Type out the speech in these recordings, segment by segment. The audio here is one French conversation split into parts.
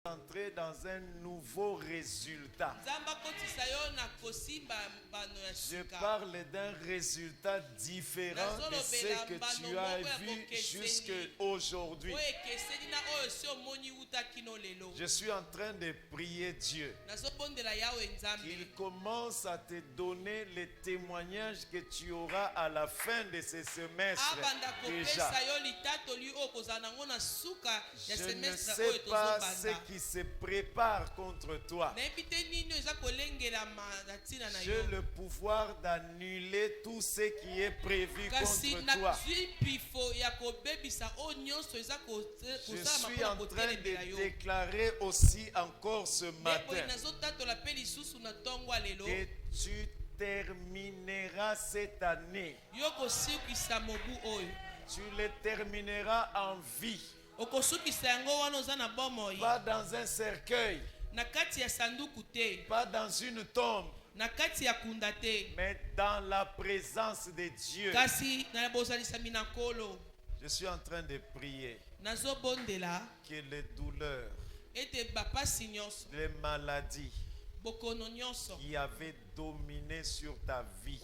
entrer dans un nouveau résultat. Je parle d'un résultat différent de ce que tu as vu jusqu'aujourd'hui. Je suis en train de prier Dieu qu'il commence à te donner les témoignages que tu auras à la fin de ce semestre déjà. Je ne sais pas ce qui se prépare contre toi. J'ai le pouvoir d'annuler tout ce qui est prévu contre toi. Je suis en train de déclarer aussi encore ce matin que tu termineras cette année. Tu le termineras en vie. Pas dans un cercueil, pas dans une tombe, mais dans la présence de Dieu. Je suis en train de prier que les douleurs, les maladies qui avaient dominé sur ta vie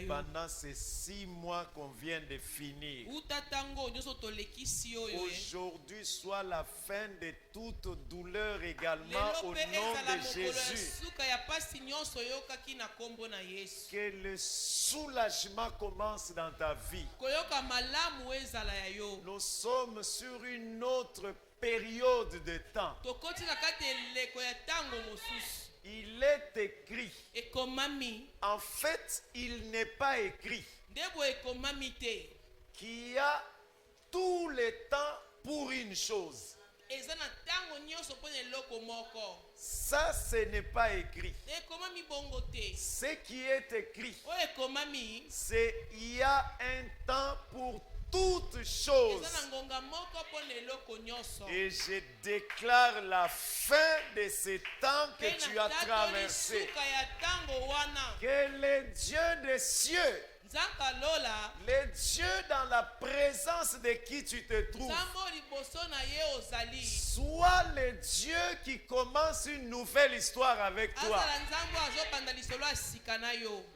pendant ces 6 mois qu'on vient de finir, aujourd'hui soit la fin de toute douleur également au nom de Jésus. Que le soulagement commence dans ta vie. Nous sommes sur une autre période de temps. Il est écrit. En fait, il n'est pas écrit qu'il y a tout le temps pour une chose. Ça, ce n'est pas écrit. Ce qui est écrit, c'est qu'il y a un temps pour toutes choses. Et je déclare la fin de ce temps que tu as traversé. Que le Dieu des cieux, le Dieu dans la présence de qui tu te trouves, soit le Dieu qui commence une nouvelle histoire avec toi.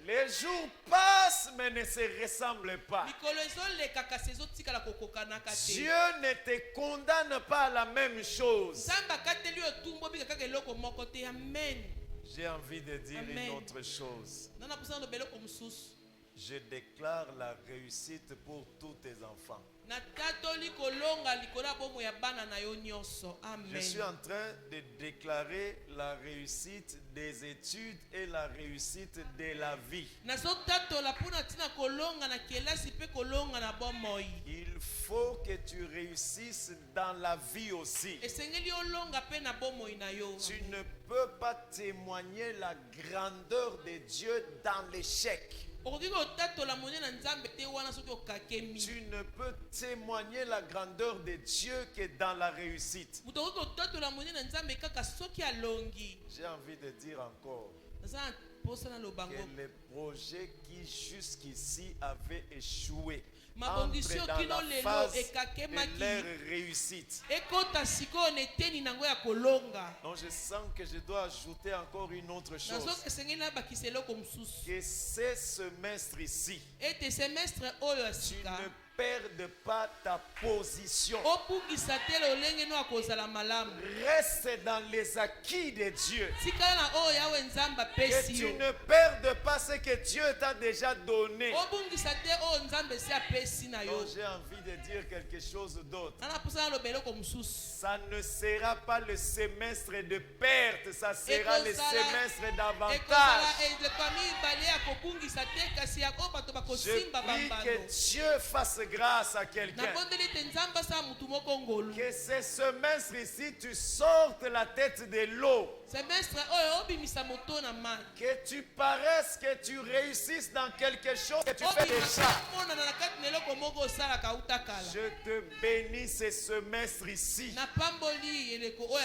Les jours passent mais ne se ressemblent pas. Dieu ne te condamne pas à la même chose. J'ai envie de dire une autre chose. Je déclare la réussite pour tous tes enfants. Je suis en train de déclarer la réussite des études et la réussite de la vie. Il faut que tu réussisses dans la vie aussi. Tu ne peux pas témoigner la grandeur de Dieu dans l'échec. Tu ne peux témoigner la grandeur de Dieu que dans la réussite. J'ai envie de dire encore que les projets qui jusqu'ici avaient échoué entrent dans la phase de leur réussite. Donc je sens que je dois ajouter encore une autre chose. Que ce semestre ici, tu ne perds pas ta position. Reste dans les acquis de Dieu. Que tu ne perdes pas ce que Dieu t'a déjà donné. Donc j'ai envie de dire quelque chose d'autre. Ça ne sera pas le semestre de perte, ça sera le semestre d'avantage. Je prie que Dieu fasse grâce à quelqu'un. Que ce semestre ici, tu sortes la tête de l'eau. Que tu paraisses que tu réussisses dans quelque chose que tu fais déjà. Je te bénis ce semestre ici.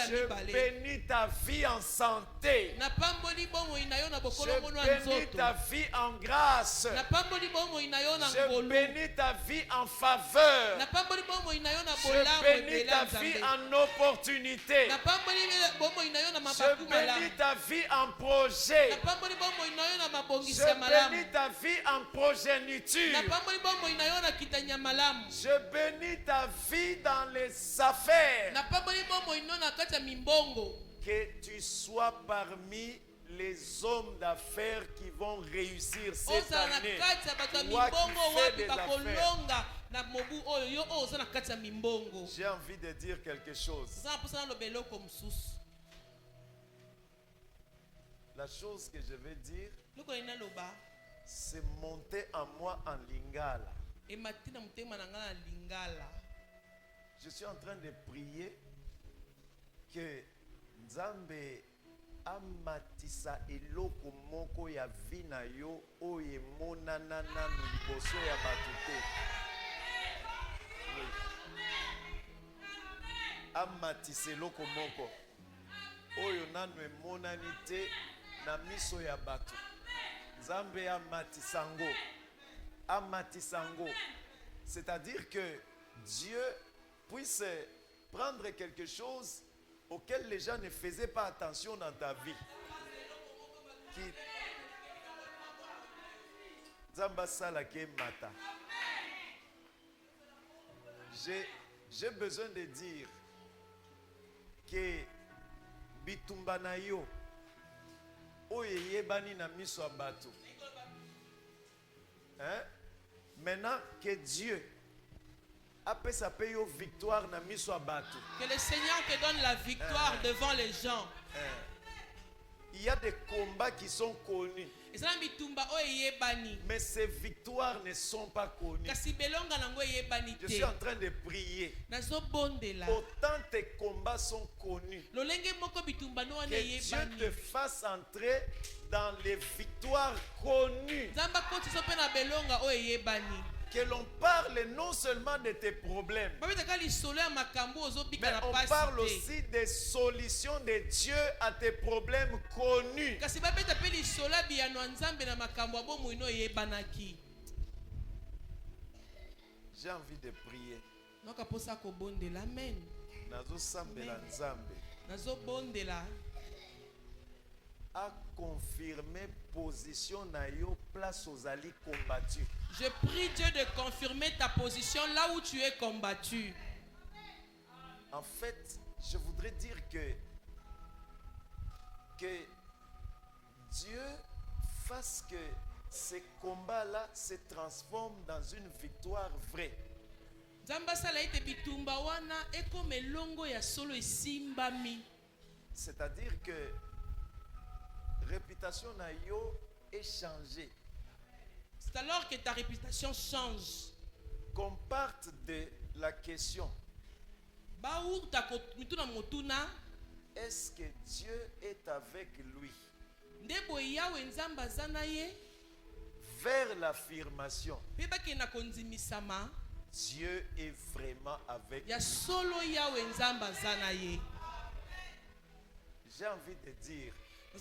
Je bénis ta vie en santé. Je bénis ta vie en grâce. Je bénis ta vie en faveur. Je bénis ta vie en opportunité. Je bénis ta vie en projet. Je bénis ta vie en progéniture. Je bénis ta vie dans les affaires. Que tu sois parmi les hommes d'affaires qui vont réussir cette année. Toi qui fais des affaires. J'ai envie de dire quelque chose. La chose que je vais dire, c'est monter en moi en lingala. Je suis en train de prier que Nzambe amatisa eloko moko ya vina yo oye monana nanu liboso ya batute. Amatisa eloko moko oyo nanu emonani te na miso ya batu. Nzambe amatisango. Amatisango. C'est-à-dire que Dieu puisse prendre quelque chose auquel les gens ne faisaient pas attention dans ta vie. J'ai besoin de dire que bitumba na yo oye yebani na miso abato. Maintenant que Dieu après ça paye aux victoires na miso abato. Que le Seigneur te donne la victoire devant les gens. Il y a des combats qui sont connus. Mais ces victoires ne sont pas connues. Je suis en train de prier. Autant tes combats sont connus. Que Dieu te fasse entrer dans les victoires connues. Que l'on parle non seulement de tes problèmes, mais on parle aussi des solutions de Dieu à tes problèmes connus. J'ai envie de prier. A confirmer position na yo place aux alliés combattus. Je prie Dieu de confirmer ta position là où tu es combattu. En fait, je voudrais dire que Dieu fasse que ces combats-là se transforment dans une victoire vraie. C'est-à-dire que réputation na yo est changée. C'est alors que ta réputation change. Qu'on parte de la question: est-ce que Dieu est avec lui? Vers l'affirmation: Dieu est vraiment avec lui. J'ai envie de dire, que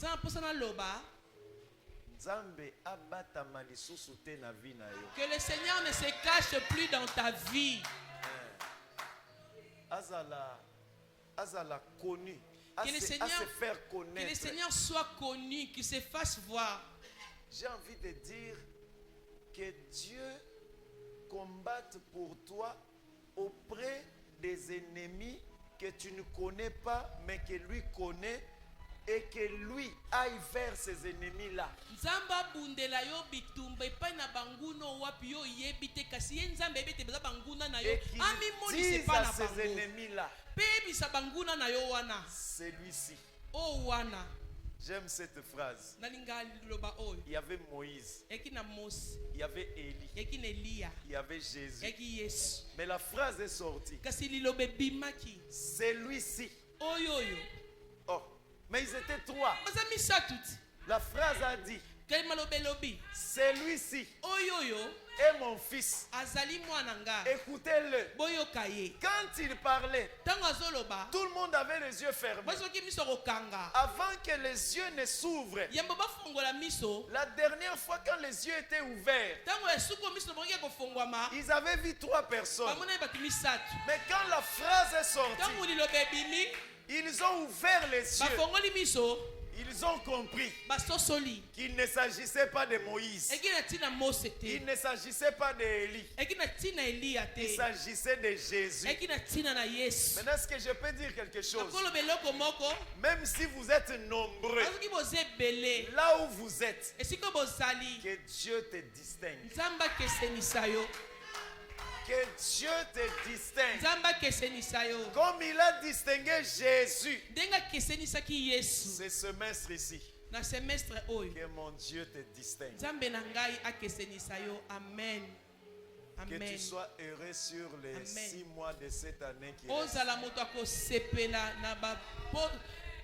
le Seigneur ne se cache plus dans ta vie. Azala connu, que le Seigneur soit connu, qu'il se fasse voir. J'ai envie de dire que Dieu combatte pour toi auprès des ennemis que tu ne connais pas, mais que lui connaît, et que lui aille vers ces ennemis-là. Et qu'il dise à ces ennemis-là: celui-ci. J'aime cette phrase. Il y avait Moïse, il y avait Élie, il y avait Jésus. Mais la phrase est sortie: celui-ci. Oh, mais ils étaient trois. La phrase a dit: Celui-ci est mon fils. Écoutez-le. Quand il parlait, tout le monde avait les yeux fermés. Avant que les yeux ne s'ouvrent, la dernière fois quand les yeux étaient ouverts, ils avaient vu 3 personnes. Mais quand la phrase est sortie, ils ont ouvert les yeux. Ils ont compris qu'il ne s'agissait pas de Moïse. Il ne s'agissait pas d'Élie. Il s'agissait de Jésus. Maintenant, est-ce que je peux dire quelque chose? Même si vous êtes nombreux, là où vous êtes, que Dieu te distingue. Que Dieu te distingue. Comme il a distingué Jésus ce semestre ici. Que mon Dieu te distingue. Amen. Que tu sois heureux sur les 6 mois de cette année qui reste.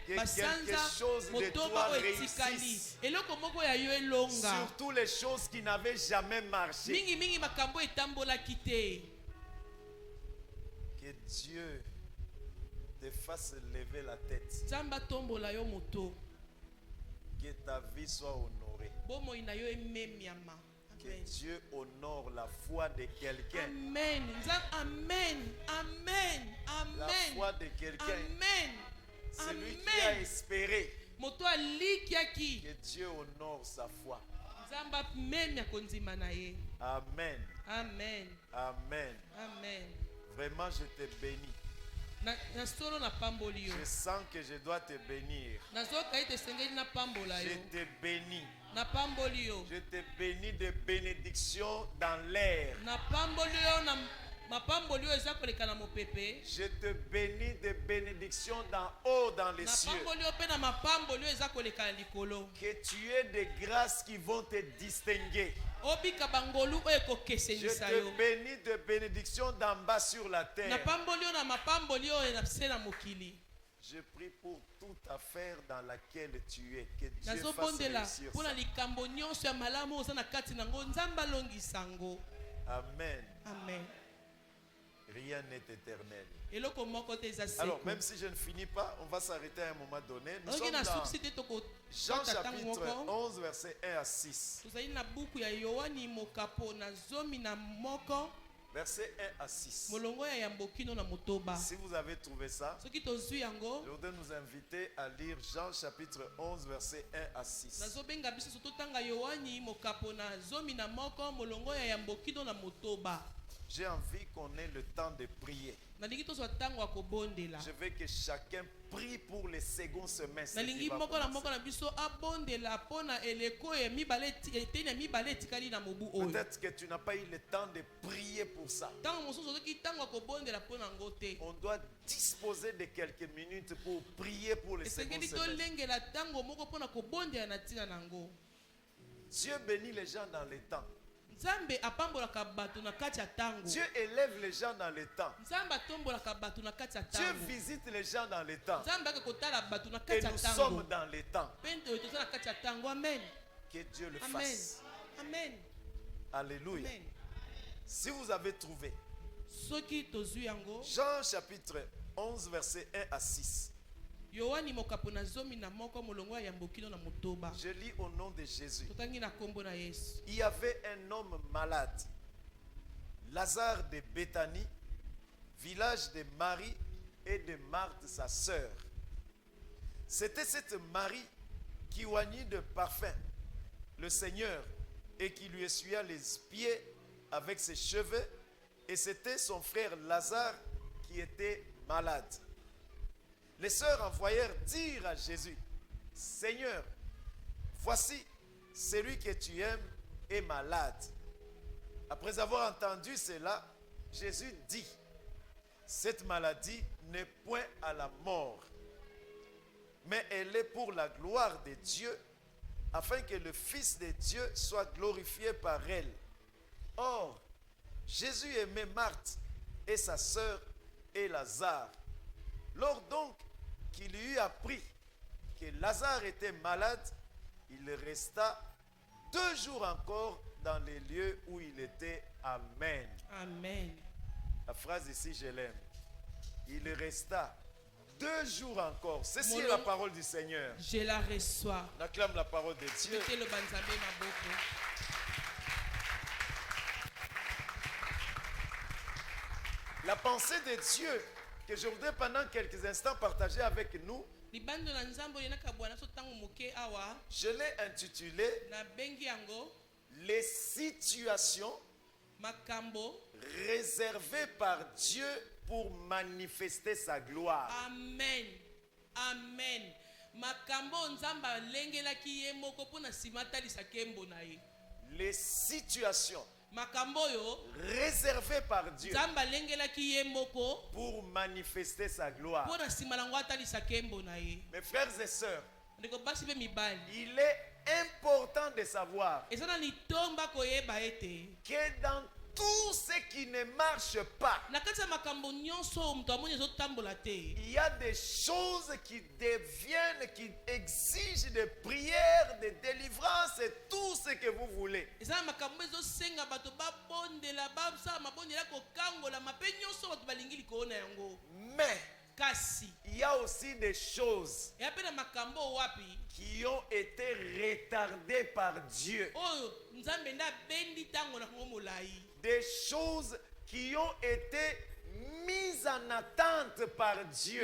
Que quelque chose de toi réussisse. Surtout les choses qui n'avaient jamais marché. Que Dieu te fasse lever la tête. Que ta vie soit honorée. Que Dieu honore la foi de quelqu'un. Amen. Amen. Amen. Amen. La foi de quelqu'un. Amen. Celui qui a espéré. Que Dieu honore sa foi. Amen. Amen. Amen. Amen. Amen. Vraiment, je te bénis. Je sens que je dois te bénir. Je te bénis. Je te bénis de bénédictions dans l'air. Je te bénis de bénédictions d'en haut dans les cieux. Que tu aies des grâces qui vont te distinguer. Je te bénis de bénédictions d'en bas sur la terre. Je prie pour toute affaire dans laquelle tu es. Que Dieu fasse réussir ça. Amen. Amen. Rien n'est éternel. Alors, même si je ne finis pas, on va s'arrêter à un moment donné. Nous sommes dans Jean chapitre 11, verset 1 à 6. Verset 1 à 6. Si vous avez trouvé ça, je voudrais nous inviter à lire Jean chapitre 11, verset 1 à 6. J'ai envie qu'on ait le temps de prier. Je veux que chacun prie pour les seconds semestres. Peut-être que tu n'as pas eu le temps de prier pour ça. On doit disposer de quelques minutes pour prier pour les seconds semestres. Dieu bénit les gens dans le temps. Dieu élève les gens dans le temps. Dieu visite les gens dans le temps. Et nous sommes dans le temps. Que Dieu le fasse. Amen. Alléluia. Si vous avez trouvé Jean chapitre 11 verset 1 à 6. Je lis au nom de Jésus. Il y avait un homme malade, Lazare de Béthanie, village de Marie et de Marthe sa sœur. C'était cette Marie qui oignit de parfum le Seigneur et qui lui essuya les pieds avec ses cheveux, et c'était son frère Lazare qui était malade. Les sœurs envoyèrent dire à Jésus: Seigneur, voici celui que tu aimes est malade. Après avoir entendu cela, Jésus dit: cette maladie n'est point à la mort, mais elle est pour la gloire de Dieu, afin que le Fils de Dieu soit glorifié par elle. Or, Jésus aimait Marthe et sa sœur et Lazare. Lors donc qu'il eut appris que Lazare était malade, il resta 2 jours encore dans les lieux où il était. Amen. Amen. La phrase ici, je l'aime. Il resta 2 jours encore. Ceci est la parole du Seigneur. Je la reçois. On acclame la parole de Dieu. La pensée de Dieu que je voudrais pendant quelques instants partager avec nous, je l'ai intitulé les situations réservées par Dieu pour manifester sa gloire. Amen. Amen. Les situations réservé par Dieu pour manifester sa gloire. Mes frères et sœurs, il est important de savoir que dans tout ce qui ne marche pas, il y a des choses qui deviennent, qui exigent des prières, des délivrances et tout ce que vous voulez. Mais il y a aussi des choses qui ont été retardées par Dieu. Des choses qui ont été mises en attente par Dieu.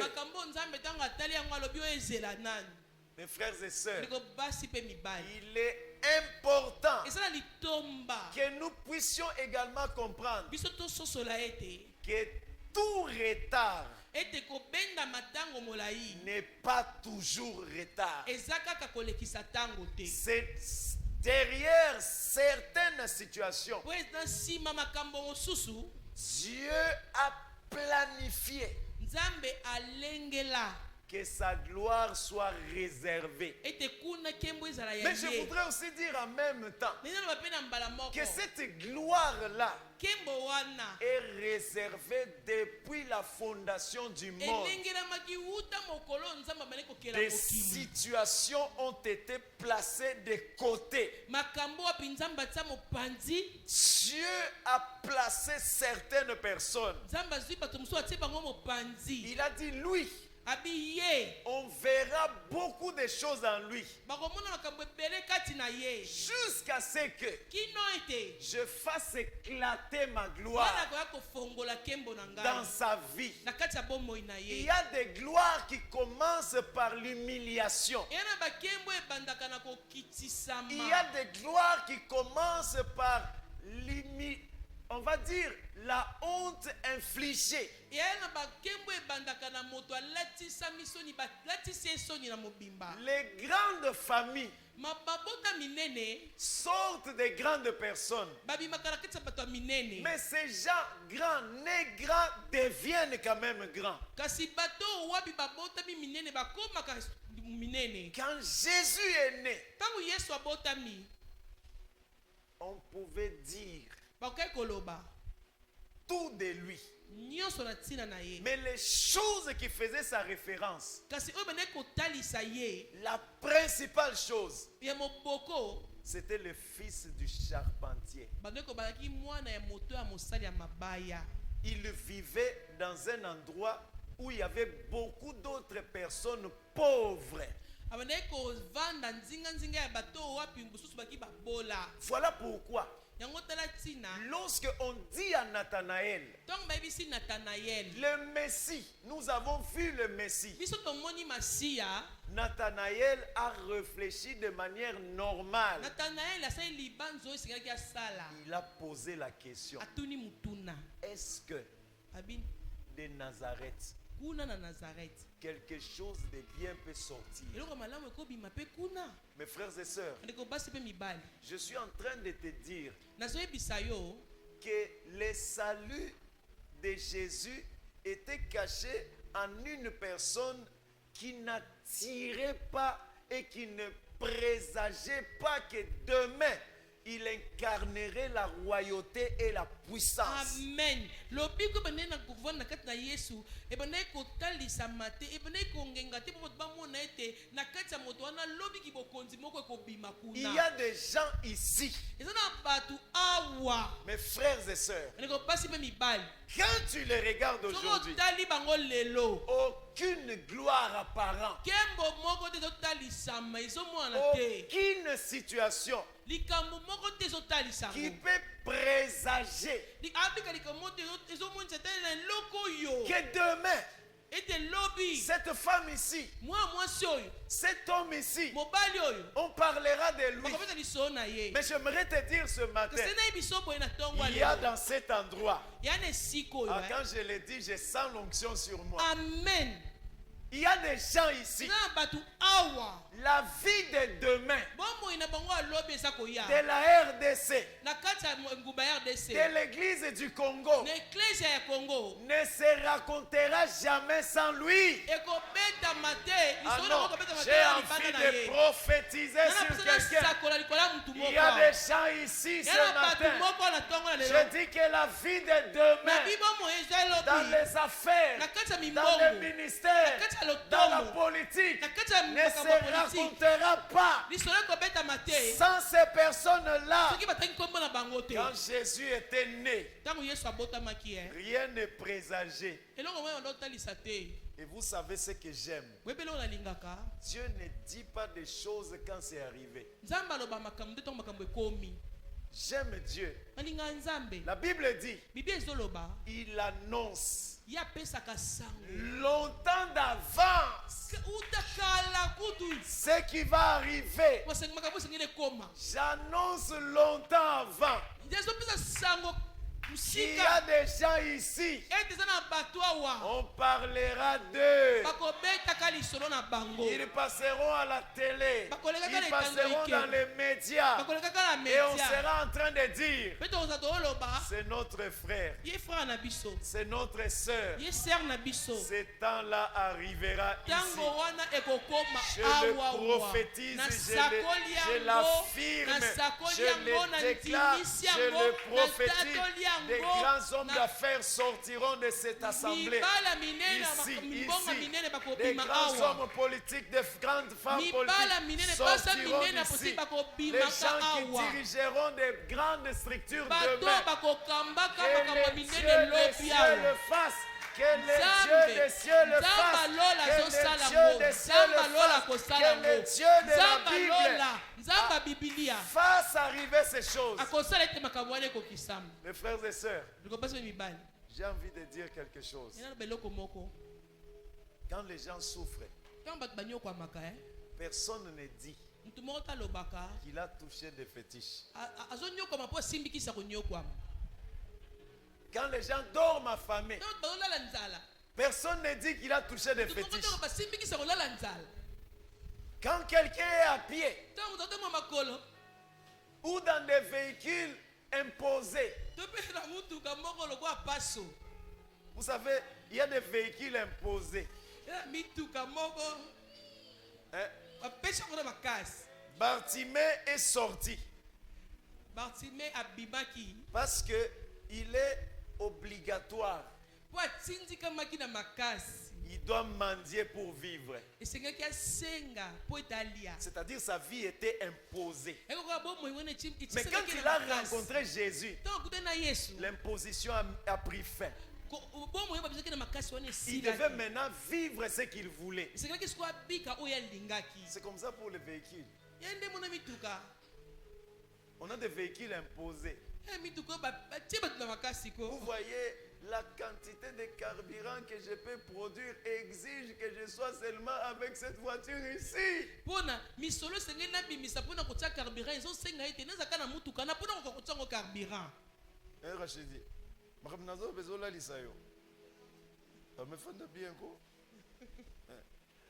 Mes frères et sœurs, il est important que nous puissions également comprendre que tout retard n'est pas toujours retard. C'est derrière certaines situations, Dieu a planifié que sa gloire soit réservée. Mais je voudrais aussi dire en même temps que cette gloire-là est réservée depuis la fondation du monde. Des situations ont été placées de côté. Dieu a placé certaines personnes. Il a dit, lui, on verra beaucoup de choses en lui jusqu'à ce que je fasse éclater ma gloire dans sa vie. Il y a des gloires qui commencent par l'humiliation. Il y a des gloires qui commencent par on va dire la honte infligée. Les grandes familles sortent des grandes personnes. Mais ces gens grands, nés grands, deviennent quand même grands. Quand Jésus est né, on pouvait dire tout de lui. Mais les choses qui faisaient sa référence, la principale chose, c'était le fils du charpentier. Il vivait dans un endroit où il y avait beaucoup d'autres personnes pauvres. Voilà pourquoi lorsque on dit à Nathanaël, le Messie, nous avons vu le Messie, Nathanaël a réfléchi de manière normale. Il a posé la question, est-ce que de Nazareth quelque chose de bien peut sortir? Mes frères et sœurs, je suis en train de te dire que le salut de Jésus était caché en une personne qui n'attirait pas et qui ne présageait pas que demain il incarnerait la royauté et la puissance. Amen. Yesu ebonai kotalisa mate ebonai kongenga te po bamona ete na kati ya moto wana lobi ki bokonzi moko ekobima kuna. Il y a des gens ici, ezana batu awa mes frères et sœurs, ndeko pasi pe mibali quand tu les regardes aujourd'hui, tali bango lelo aucune gloire apparente, kembo moko te zotalisa ma ezomona te aucune situation likambo moko te zotalisa qui peut présager abika likambo te ezomonisa te na loko yo que demain, ete lobi cette femme ici, mwasi oyo cet homme ici, mobali oyo on parlera de lui. bakobeta liso na ye Mais j'aimerais te dire ce matin, kasi na biso boye na ntongo il y a dans cet endroit, ya na esika oyo quand je l'ai dit, je sens l'onction sur moi. amen. Il y a des gens ici, na batu awa la vie de demain, bomoi na bango alobi eza koya de la RDC, na kati ya nguba ya RDC de l'église du Congo, na eklezia ya Congo ne se racontera jamais sans lui. ekobeta mate Ah liso non, na kobeta mate j'ai ya envie libanda na de ye prophétiser sur quelqu'un. sakola likolo ya mutu Il y a moko des gens ici ce yana batu matin. moko na ntongo na Je lelo dis que la vie de na demain, bibomo eza dans elobi les affaires, na kati ya dans mimbongo le ministère, na kati ya dans la lotomo politique, na kati ya ne makambo se ya politike racontera pas. lisolo ekobeta mate Sans ces personnes-là, soki batangi nkombo na bango te quand Jésus était né, ntango yesu abotamaki rien ne présageait. eloko moyo otalisa te Et vous savez ce que j'aime. boyebi eloko nalingaka Dieu ne dit pas des choses quand c'est arrivé. nzambe aloba makambo te ntango makambo ekomi J'aime Dieu. nalinga nzambe La Bible dit, bibi ezoloba il annonce ye apesaka sango longtemps d'avance uta kala kutu ce qui va arriver. kosenga makambo esengeli ekoma J'annonce longtemps avant. ezopesa sango Il y a mosika des gens ici, ete eza na bato awa on parlera d'eux. bakobetaka lisolo na bango Ils passeront à la télé. Ils passeront dans les médias. bakolekaka na Et on media sera en train de dire, mpe tokoza tooloba c'est notre frère, ye frère na biso c'est notre sœur. ye ser na biso Ce temps-là arrivera ici. ntango wana ekokoma Je le awawa prophétise, nasakoli je yango l'affirme, nasakoli je yango le déclare, nandimisi je yango le prophétise. natatoli Des yango grands hommes d'affaires sortiront de cette assemblée. mibala minene Ici, mibongo minene des bakobima grands awa hommes politiques, des grandes femmes mibala minene politiques basa sortiront minene d'ici. posi Les bakobimaka gens qui awa dirigeront des grandes structures bato demain. bakokambaka Que makambo les minene dieux des lobi cieux awa le fassent. Que les Nzambe, dieux des cieux le Nzambe fassent. alola Que azosala les ngo, dieux des cieux Nzambe le alola fassent. akosala Que les ngo, dieux de la Nzambe Bible alola nzambe ya bibilia fassent arriver ces choses. akosala ete makambo wana ekokisama Mes frères et sœurs, likopasi mpe mibali j'ai envie de dire quelque chose. ena loba eloko moko Quand les gens souffrent, ntango bato banyokwamaka personne ne dit motu moko talobaka qu'il a touché des fétiches. azonyokwama mpo asimbikisa konyokwama Quand les gens dorment affamés, ntango bazolala nzala personne ne dit qu'il a touché des motu moko fétiches. ntango basimbikisa kolala nzala Quand quelqu'un est à pied ntango totema makolo ou dans des véhicules imposés, to mpe na mutuka moko lokwa paso vous savez, il y a des véhicules imposés. ena mituka moko Hein? bapesi yango na makasi Bartimée est sorti bartime abimaki parce que il est obligatoire. mpo atindikamaki na makasi Il doit mendier pour vivre. esengaki asenga mpo ete alia C'est-à-dire sa vie était imposée. ekokoka bomoi wana Mais quand il a rencontré Jésus, ntango akutani na yesu l'imposition a pris fin. bomoi babisaki na makasi wana Il devait esilaki maintenant vivre ce qu'il voulait. esengelaki siko abika oyo alingaki C'est comme ça pour les véhicules. ye nde mona mituka On a des véhicules imposés. mituka oyo batie bato na makasi Vous ko voyez, la quantité de carburant que je peux produire exige que je sois seulement avec cette voiture ici. mpona misolo esengeli nabimisa mpona kotia carburant ezosenga ete nazaka na mutuka na mpona koka kotia yango carburant Rachidi, makamnazo bezola lisayo. Me fanda bien ko.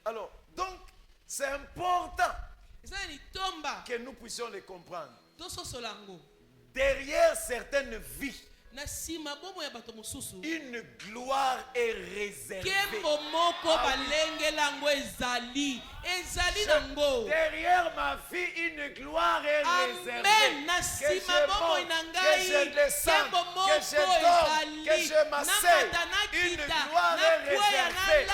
Alors, donc, c'est important eza na litomba que nous puissions les comprendre. tososola yango Derrière certaines vies, na nsima bomo ya bato mosusu une gloire est réservée. kembo moko balengela yango ezali nango Derrière ma vie, une gloire est réservée. amen na Que nsima je bomoi monte, na que ngai je descende, kembo que moko je dors, que ezali je m'asseye. nakata Une nakita gloire soir est réservé.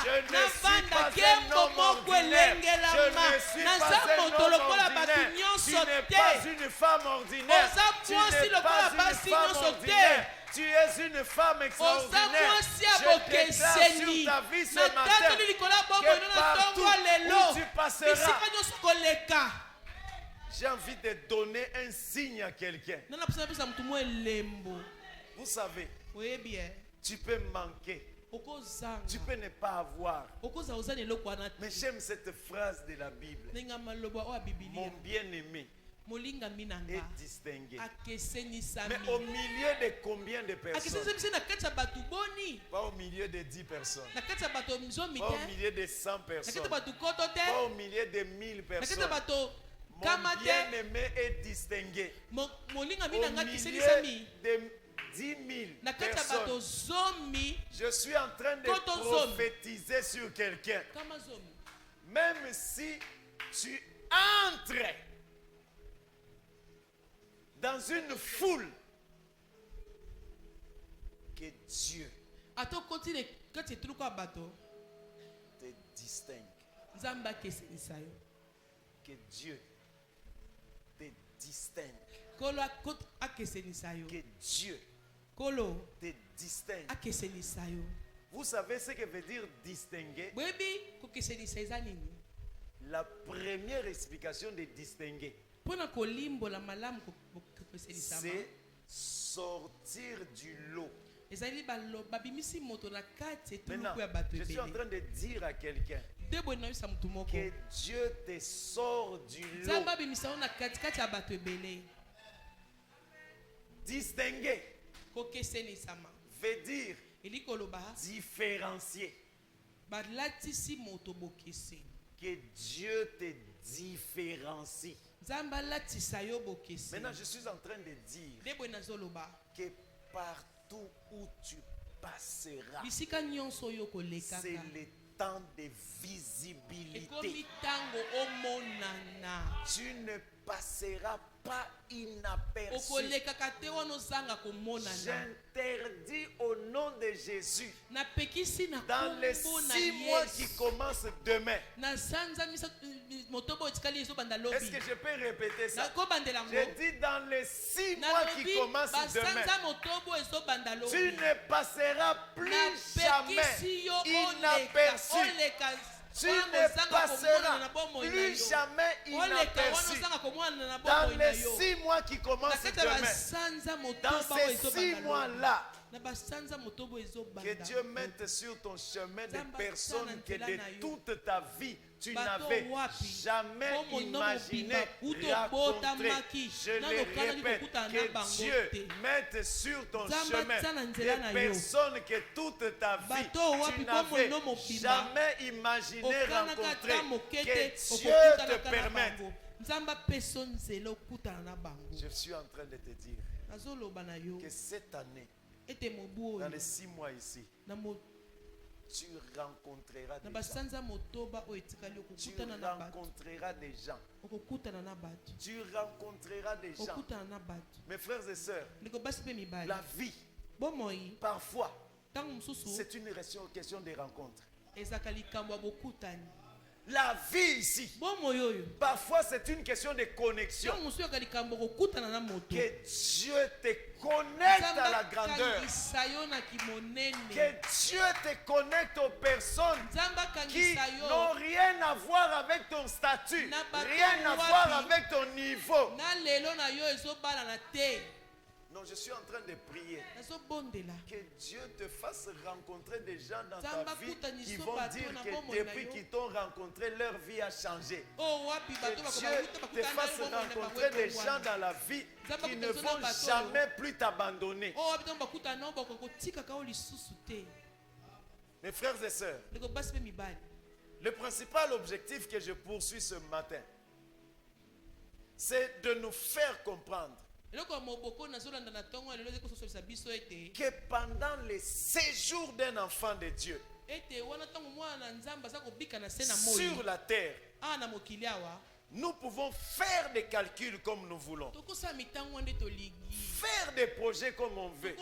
Je ne suis pas un homme ordinaire. Je ne suis pas un homme ordinaire. Tu n'es pas une femme ordinaire. Tu n'es pas une femme ordinaire. Tu es une femme extraordinaire. Je déclare sur ta vie ce matin que partout où tu passeras, j'ai envie de donner un signe à quelqu'un. Vous savez, tu peux manquer. Tu peux ne pas avoir. Mais j'aime cette phrase de la Bible. Mon bien-aimé est distingué. Mais au milieu de combien de personnes? Pas au milieu de 10 personnes. Pas au milieu de 100 personnes. Pas au milieu de 1000 personnes. Mon bien-aimé est distingué. Au milieu de 10 000 personnes. Je suis en train de prophétiser sur quelqu'un. Même si tu entres dans une foule, que Dieu te distingue. Que Dieu te distingue. Que Dieu te distingue. Vous savez ce que veut dire distinguer? La première explication de distinguer, c'est sortir du lot. Maintenant, je suis en train de dire à quelqu'un que Dieu te sort du lot. Distinguer veut dire différencier. Que Dieu te différencie. Maintenant, je suis en train de dire que partout où tu passeras, c'est le temps de visibilité. Tu ne passeras pas inaperçu. J'interdis au nom de Jésus, dans les 6 mois qui commencent demain. Est-ce que je peux répéter ça? Je dis dans les 6 mois qui commencent demain, tu ne passeras plus jamais inaperçu. Tu ne passeras plus jamais inaperçu. Dans les 6 mois qui commencent demain, dans ces 6 mois-là, que Dieu mette sur ton chemin des personnes que de toute ta vie tu n'avais jamais imaginé rencontrer. Je le répète, que Dieu mette sur ton chemin des personnes que toute ta vie tu n'avais jamais imaginé rencontrer. Que Dieu te permette. Je suis en train de te dire que cette année, dans les 6 mois ici, tu rencontreras des gens. Tu rencontreras des gens. Tu rencontreras des gens. Mes frères et sœurs, la vie, parfois, c'est une question de rencontre. La vie ici, parfois c'est une question de connexion. Que Dieu te connecte à la grandeur. Que Dieu te connecte aux personnes qui n'ont rien à voir avec ton statut, rien à voir avec ton niveau. Non, je suis en train de prier que Dieu te fasse rencontrer des gens dans ta vie qui vont dire que depuis qu'ils t'ont rencontré, leur vie a changé. Que Dieu te fasse rencontrer des gens dans la vie qui ne vont jamais plus t'abandonner. Mes frères et sœurs, le principal objectif que je poursuis ce matin, c'est de nous faire comprendre que pendant le séjour d'un enfant de Dieu sur la terre, nous pouvons faire des calculs comme nous voulons, faire des projets comme on veut,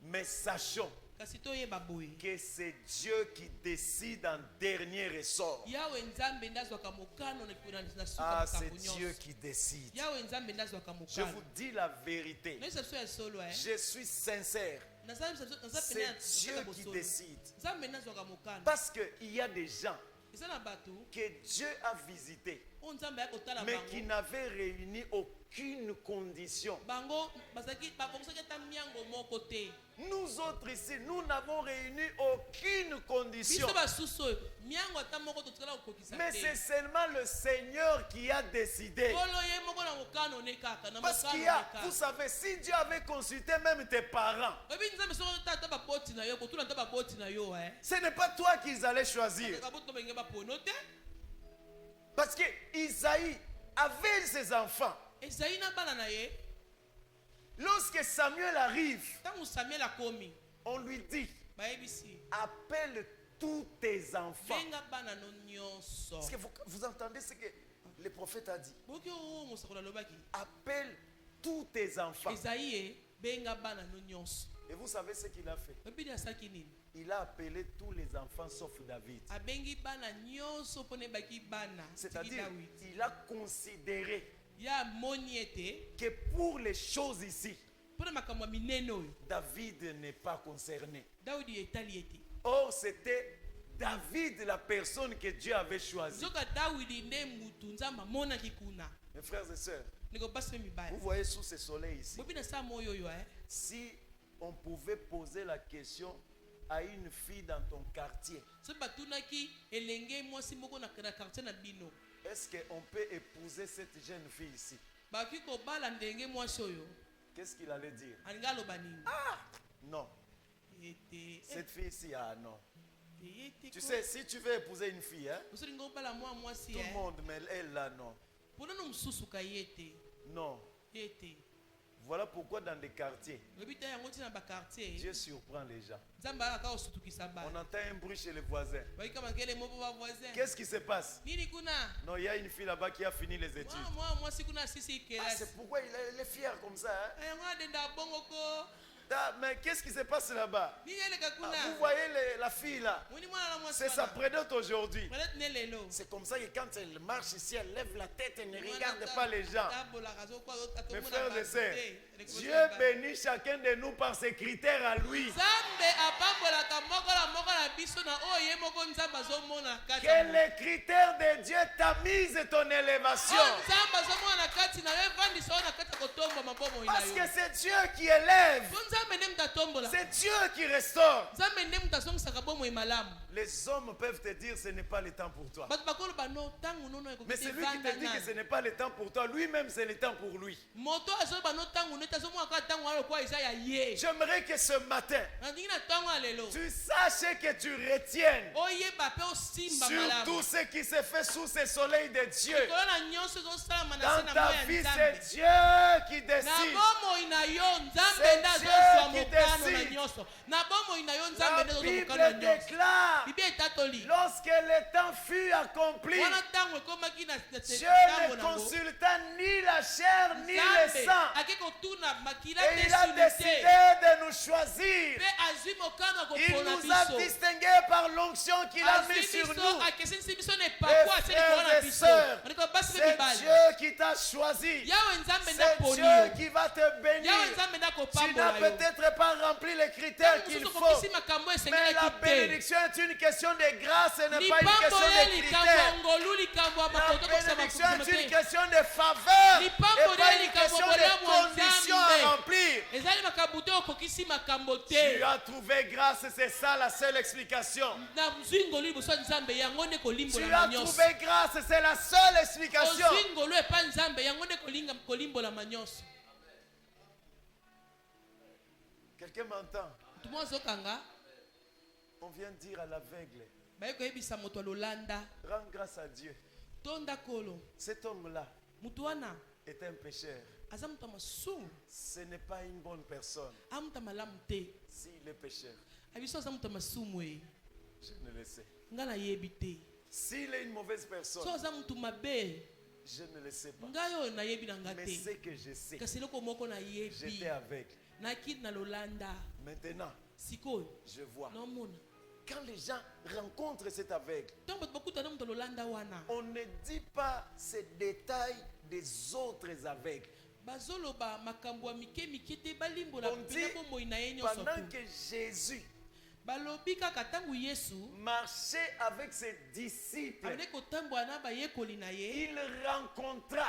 mais sachons que c'est Dieu qui décide en dernier ressort. Ah, c'est Dieu qui décide. Je vous dis la vérité. Je suis sincère. C'est Dieu qui décide. Parce qu'il y a des gens que Dieu a visités, mais qui n'avaient réuni aucune condition. Nous autres ici, nous n'avons réuni aucune condition. Mais c'est seulement le Seigneur qui a décidé. Parce qu'il y a, vous savez, si Dieu avait consulté même tes parents, ce n'est pas toi qu'ils allaient choisir. Parce que Isaïe avait ses enfants. Lorsque Samuel arrive, on lui dit, appelle tous tes enfants. Est-ce que vous entendez ce que le prophète a dit? Appelle tous tes enfants. Et vous savez ce qu'il a fait? Il a appelé tous les enfants sauf David. C'est-à-dire, il a considéré que pour les choses ici, David n'est pas concerné. Or, c'était David la personne que Dieu avait choisie. Mes frères et sœurs, vous voyez sous ce soleil ici, si on pouvait poser la question à une fille dans ton quartier, est-ce qu'on peut épouser cette jeune fille ici? Qu'est-ce qu'il allait dire? Ah, non. Cette fille ici, ah non. Tu sais, si tu veux épouser une fille, hein, tout le monde, mais elle là, non. Non. Voilà pourquoi dans des quartiers, Dieu surprend les gens. On entend un bruit chez les voisins. Qu'est-ce qui se passe? Non, il y a une fille là-bas qui a fini les études. Ah, c'est pourquoi il est fier comme ça. Hein? Ah, mais qu'est-ce qui se passe là-bas? Ah, vous voyez la fille là, c'est sa prédote aujourd'hui. C'est comme ça que quand elle marche ici, elle lève la tête, elle ne regarde pas les gens. Mes frères et sœurs, Dieu bénit chacun de nous par ses critères à lui. Que les critères de Dieu tamisent ton élévation. Parce que c'est Dieu qui élève. C'est Dieu qui restaure. Les hommes peuvent te dire ce n'est pas le temps pour toi. Mais c'est lui qui te dit que ce n'est pas le temps pour toi. Lui-même c'est le temps pour lui. J'aimerais que ce matin tu saches que tu retiennes sur tout ce qui se fait sous ce soleil de Dieu. Dans ta vie c'est Dieu qui décide. C'est Dieu qui décide. La Bible déclare, lorsque le temps fut accompli, Dieu ne consulta ni la chair ni le sang. Et il a décidé de nous choisir. Il nous a distingués par l'onction qu'il a mis sur nous. Mes frères et sœurs, c'est Dieu qui t'a choisi. C'est Dieu qui va te bénir. Tu n'as peut-être pas rempli les critères qu'il faut. Mais la bénédiction est une question de grâce et n'est pas une question de critères. La bénédiction est une question de faveur et pas une question de conditions à remplir. Tu as trouvé grâce, c'est ça la seule explication. Tu as trouvé grâce, c'est la seule explication. Quelqu'un m'entend? On vient dire à l'aveugle, rends grâce à Dieu. Cet homme-là est un pécheur. Ce n'est pas une bonne personne. S'il est pécheur, je ne le sais. S'il est une mauvaise personne, je ne le sais pas. Mais ce que je sais, j'étais aveugle. Maintenant, Je vois. Quand les gens rencontrent cet aveugle, on ne dit pas ces détails des autres aveugles. On dit pendant que Jésus marchait avec ses disciples, il rencontra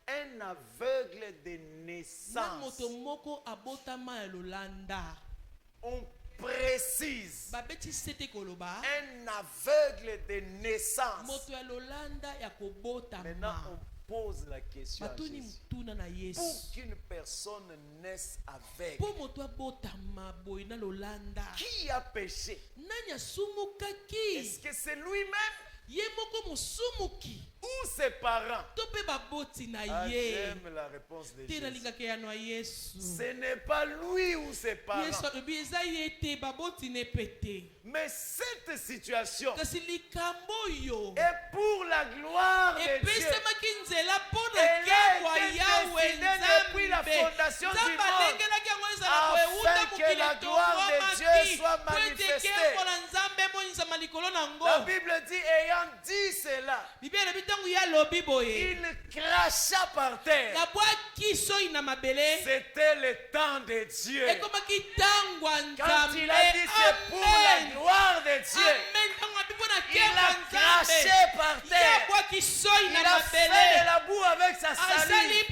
un aveugle de naissance. On précise un aveugle de naissance. Maintenant on pose la question à Jésus. Pour qu'une personne naisse aveugle, qui a péché? Est-ce que c'est lui-même ou ses parents? J'aime la réponse de Jésus. Ce n'est pas lui ou ses parents. Mais cette situation est pour la gloire de Dieu. Elle a été décidée depuis la fondation du monde, afin que la gloire de Dieu soit manifestée. La Bible dit, ayant dit cela, il cracha par terre. C'était le temps de Dieu. Quand il a dit c'est pour la gloire de Dieu, il a craché par terre. Il a fait de la boue avec sa salive.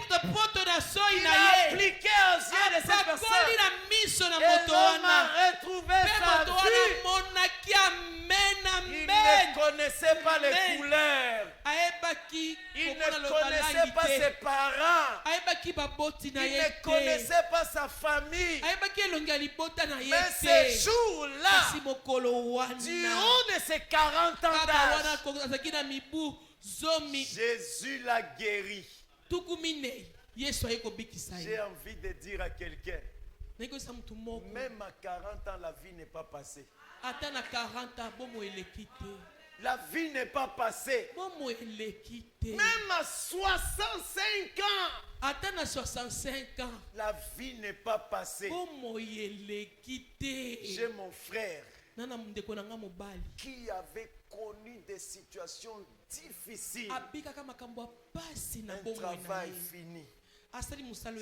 Il a appliqué aux yeux de cette personne. Et l'homme a retrouvé sa vue. Il ne connaissait pas les couleurs. Il ne connaissait pas ses parents. Il ne connaissait pas sa famille. Mais ce jour-là, du haut de ses 40 ans d'âge, Jésus l'a guéri. J'ai envie de dire à quelqu'un, même à 40 ans, la vie n'est pas passée. La vie n'est pas passée. Même à 65 ans, la vie n'est pas passée. J'ai mon frère qui avait connu des situations difficiles. Un travail fini.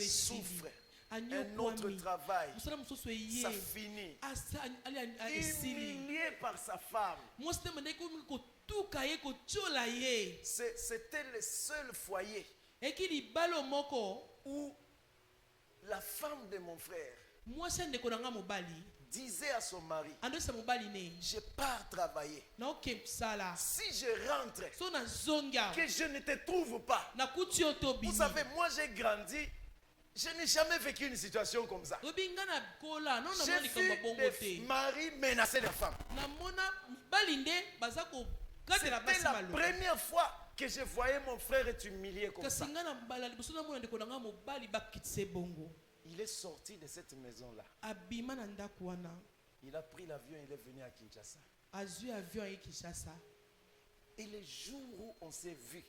Souffre. Un autre travail, ça finit. Humilié par sa femme. C'était le seul foyer où la femme de mon frère disait à son mari, je pars travailler. Si je rentre, que je ne te trouve pas. Vous savez, moi j'ai grandi. Je n'ai jamais vécu une situation comme ça. J'ai vu des maris menacer leurs femmes. C'était la première fois que je voyais mon frère être humilié comme ça. Il est sorti de cette maison-là. Il a pris l'avion et il est venu à Kinshasa. Et le jour où on s'est vu,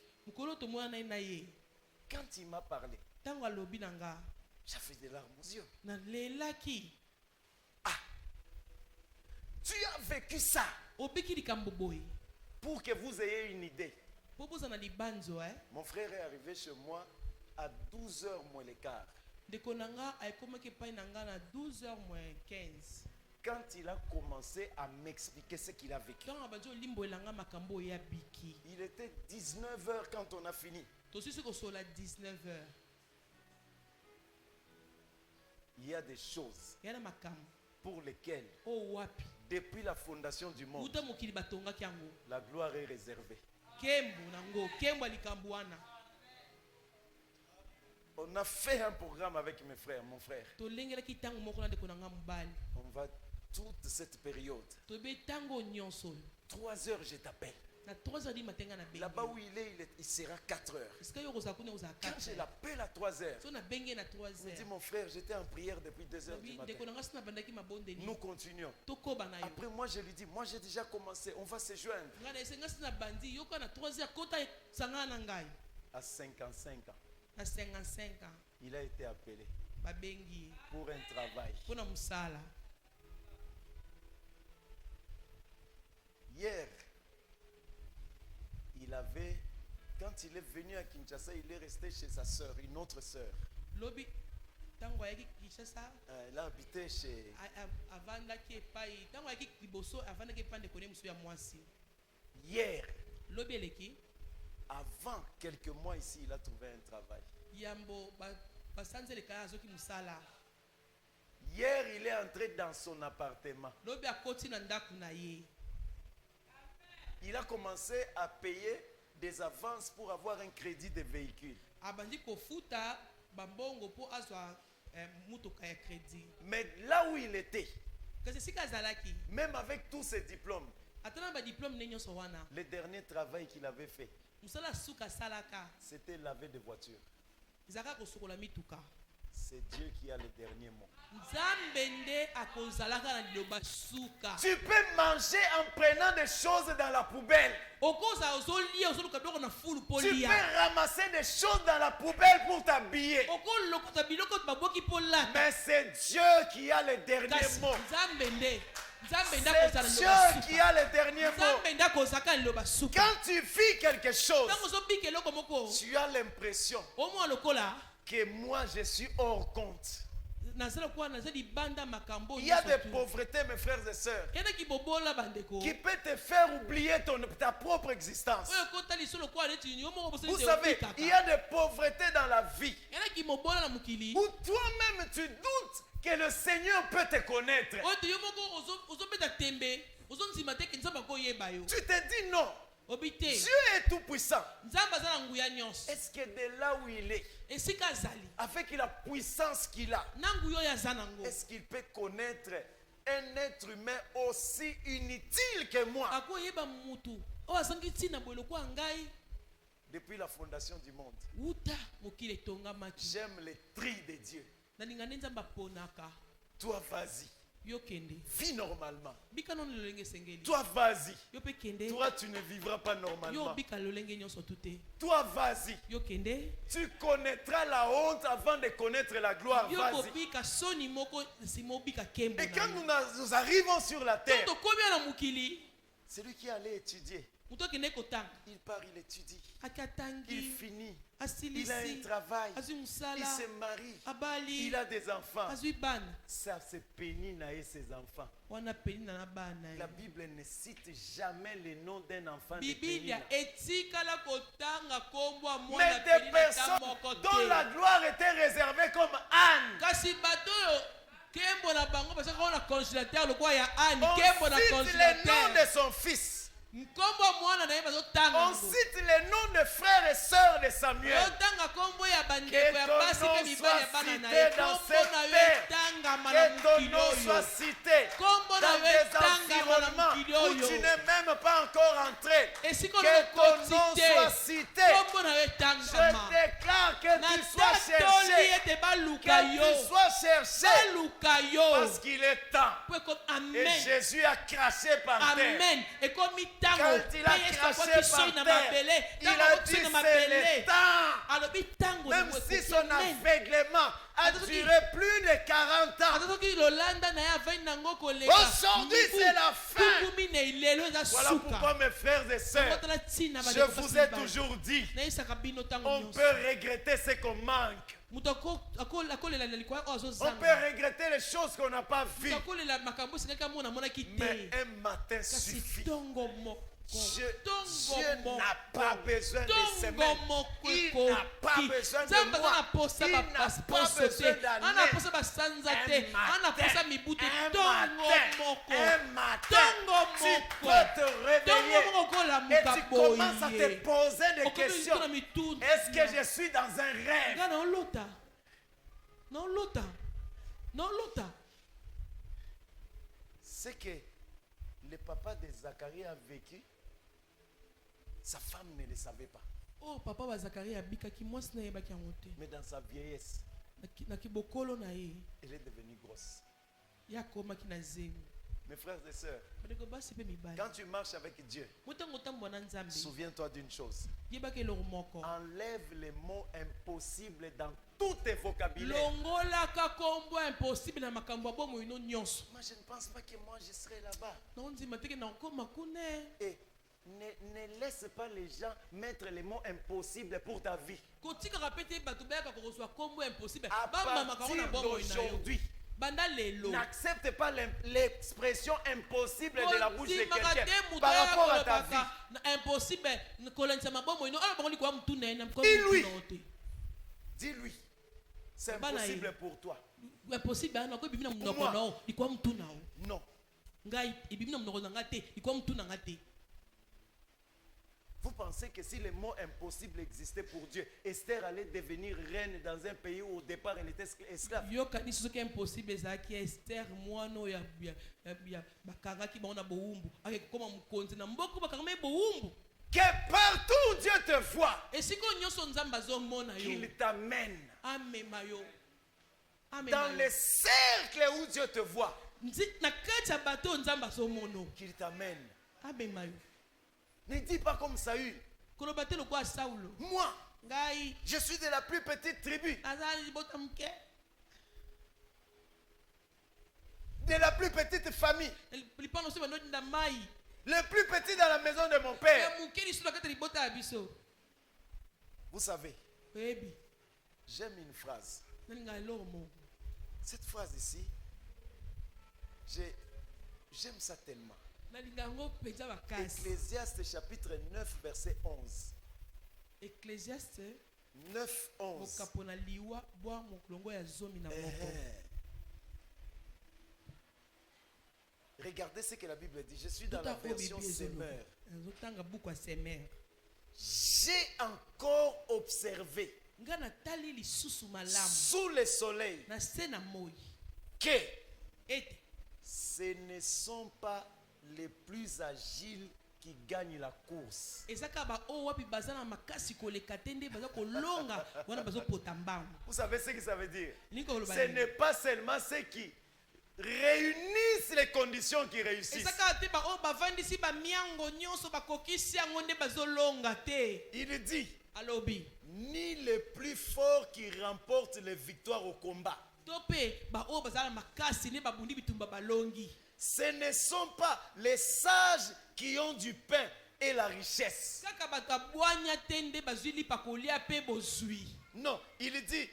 quand il m'a parlé, j'avais des larmes aux yeux. Ah, tu as vécu ça. Pour que vous ayez une idée, mon frère est arrivé chez moi à 12h moins le quart. Quand il a commencé à m'expliquer ce qu'il a vécu, il était 19h quand on a fini. Il y a des choses pour lesquelles, depuis la fondation du monde, la gloire est réservée. On a fait un programme avec mes frères, mon frère. On va toute cette période. 3 heures, je t'appelle. Là-bas où il est, il sera 4 heures. Quand je l'appelle à 3 heures, il me dit, mon frère, j'étais en prière depuis 2 heures du matin. Nous continuons. Après, moi, je lui dis, moi, j'ai déjà commencé. On va se joindre. À 55 ans, il a été appelé pour un travail. quand il est venu à Kinshasa, il est resté chez sa sœur, une autre sœur. Elle a habité chez... Hier, avant quelques mois ici, il a trouvé un travail. Hier, il est entré dans son appartement. Il a commencé à payer des avances pour avoir un crédit de véhicule. Mais là où il était, même avec tous ses diplômes, le dernier travail qu'il avait fait, c'était laver des voitures. C'est Dieu qui a le dernier mot. Tu peux manger en prenant des choses dans la poubelle. Tu peux ramasser des choses dans la poubelle pour t'habiller. Mais c'est Dieu qui a le dernier mot. C'est Dieu qui a le dernier mot. Quand tu vis quelque chose, tu as l'impression que moi je suis hors compte. Il y a des pauvretés, mes frères et sœurs, qui peut te faire oublier ta propre existence. Vous savez, il y a des pauvretés dans la vie où toi-même tu doutes que le Seigneur peut te connaître. Tu te dis non. Dieu est tout puissant. Est-ce que de là où il est, avec la puissance qu'il a, est-ce qu'il peut connaître un être humain aussi inutile que moi? Depuis la fondation du monde, j'aime le tri de Dieu. Toi, vas-y. Vis normalement. Toi, vas-y. Toi, tu ne vivras pas normalement. Toi, vas-y. Tu connaîtras la honte avant de connaître la gloire. Vas-y. Et quand nous arrivons sur la terre, celui qui allait étudier, il part, il étudie, il finit, il a un travail, il se marie, il a des enfants. Ça c'est Pénina et ses enfants. La Bible ne cite jamais le nom d'un enfant de Pénina. Mais des personnes dont la gloire était réservée comme Anne. On cite le nom de son fils. On cite les noms de frères et sœurs de Samuel. Que ton nom soit cité dans cette terre. Que ton nom soit cité dans des environnements où tu n'es même pas encore entré. Que ton nom soit cité. Je déclare que tu sois cherché. Que tu sois cherché. Parce qu'il est temps. Et Jésus a craché par terre. Quand il a craché par terre, il a dit c'est le temps. Même si son aveuglement a duré plus de 40 ans. Aujourd'hui c'est la fin. Voilà pourquoi mes frères et sœurs, je vous ai toujours dit, on peut regretter ce qu'on manque. On peut regretter les choses qu'on n'a pas vues. Mais un matin suffit. Dieu n'a pas besoin de semaines. Il n'a pas besoin de mois. Il n'a pas besoin d'années. Un matin, tu peux te réveiller et tu commences à te poser des questions. Est-ce que je suis dans un rêve? C'est que le papa de Zacharie a vécu. Sa femme ne le savait pas. Oh, papa wa Zacharie abikaki mwasi na yebaki yango te. Mais dans sa vieillesse, na kibokolo na ye, elle est devenue grosse. Ya koma kina zeu. Mes frères et sœurs, quand tu marches avec Dieu, souviens-toi d'une chose. Enlève les mots impossibles dans tous tes vocabulaires. Moi, je ne pense pas que moi je serai là-bas. Et Ne laisse pas les gens mettre les mots impossibles pour ta vie. À partir d'aujourd'hui, n'accepte pas l'expression impossible de la bouche de quelqu'un par rapport à ta vie. Dis-lui, c'est impossible pour toi. Non. Vous pensez que si les mots impossibles existaient pour Dieu, Esther allait devenir reine dans un pays où au départ elle était esclave? Que partout où Dieu te voit, qu'il t'amène dans les cercles où Dieu te voit, qu'il t'amène. Ne dis pas comme Saül. Moi, je suis de la plus petite tribu, de la plus petite famille, le plus petit dans la maison de mon père. Vous savez, j'aime une phrase. Cette phrase ici, j'aime ça tellement. Ecclésiaste chapitre 9 verset 11. Ecclésiaste 9 11. Regardez ce que la Bible dit. Je suis dans la version Semeur. J'ai encore observé sous le soleil que ce ne sont pas les plus agiles qui gagnent la course. Vous savez ce que ça veut dire? Ce n'est pas seulement ceux qui réunissent les conditions qui réussissent. Il dit, ni les plus forts qui remportent les victoires au combat. Ce ne sont pas les sages qui ont du pain et la richesse. Non, il dit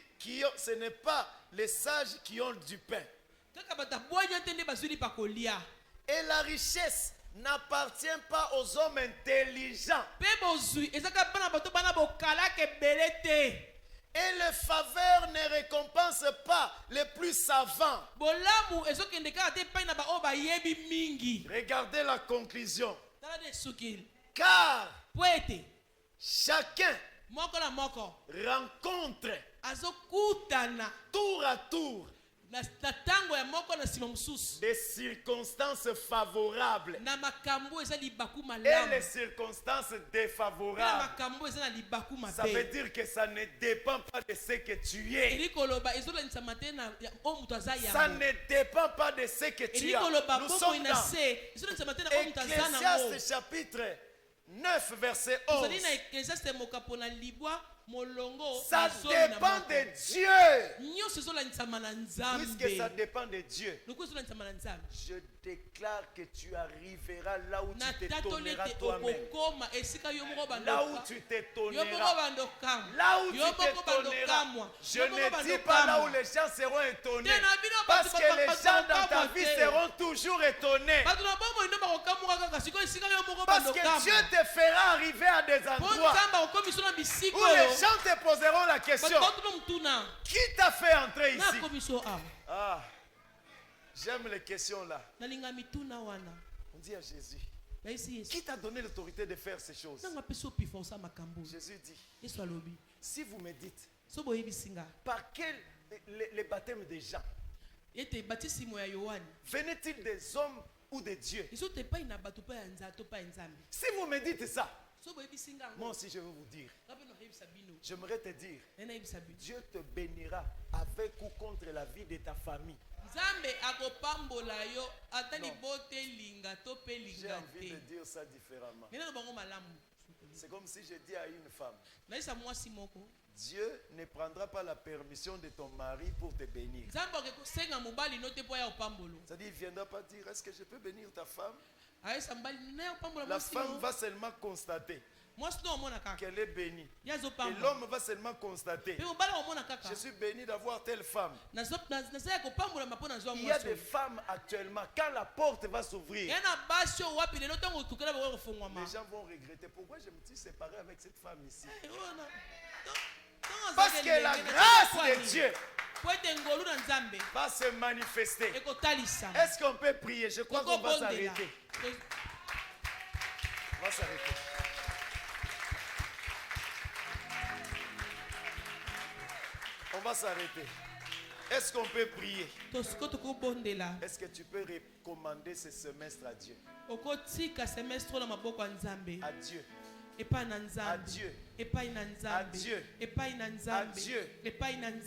ce n'est pas les sages qui ont du pain. Et la richesse n'appartient pas aux hommes intelligents. Et le faveur ne récompense pas les plus savants. Regardez la conclusion. Car chacun rencontre tour à tour des circonstances favorables et les circonstances défavorables. Ça veut dire que ça ne dépend pas de ce que tu es. Ça ne dépend pas de ce que tu as. Nous sommes dans Ecclésiaste chapitre 9 verset 11. Ça dépend de Dieu. Puisque ça dépend de Dieu, je déclare que tu arriveras là où tu t'étonneras toi-même. Là où tu t'étonneras. Là où tu t'étonneras. Je ne dis pas là où les gens seront étonnés. Parce que les gens dans ta vie seront toujours étonnés. Parce que Dieu te fera arriver à des endroits où les gens te poseront la question: qui t'a fait entrer ici? Ah, j'aime les questions là. On dit à Jésus: qui t'a donné l'autorité de faire ces choses? Jésus dit: si vous me dites par quel les baptêmes des gens venaient-ils des hommes ou des dieux? Si vous me dites ça, moi aussi je vais vous dire. J'aimerais te dire, Dieu te bénira avec ou contre la vie de ta famille. J'ai envie de dire ça différemment. C'est comme si je dis à une femme: Dieu ne prendra pas la permission de ton mari pour te bénir. C'est-à-dire, il ne viendra pas dire, est-ce que je peux bénir ta femme? la femme va seulement constater qu'elle est bénie. Et l'homme va seulement constater, je suis béni d'avoir telle femme. Il y a des femmes actuellement, quand la porte va s'ouvrir, les gens vont regretter. Pourquoi je me suis séparé avec cette femme ici? Parce que la grâce de Dieu va se manifester. Est-ce qu'on peut prier? Je crois qu'on va s'arrêter. On va s'arrêter. On va s'arrêter. Est-ce qu'on peut prier? Est-ce que tu peux recommander ce semestre à Dieu? À Dieu. Epai na Nzambe. Adieu. Epai na Nzambe. Adieu. Epai na Nzambe. Adieu. Epai na Nzambe.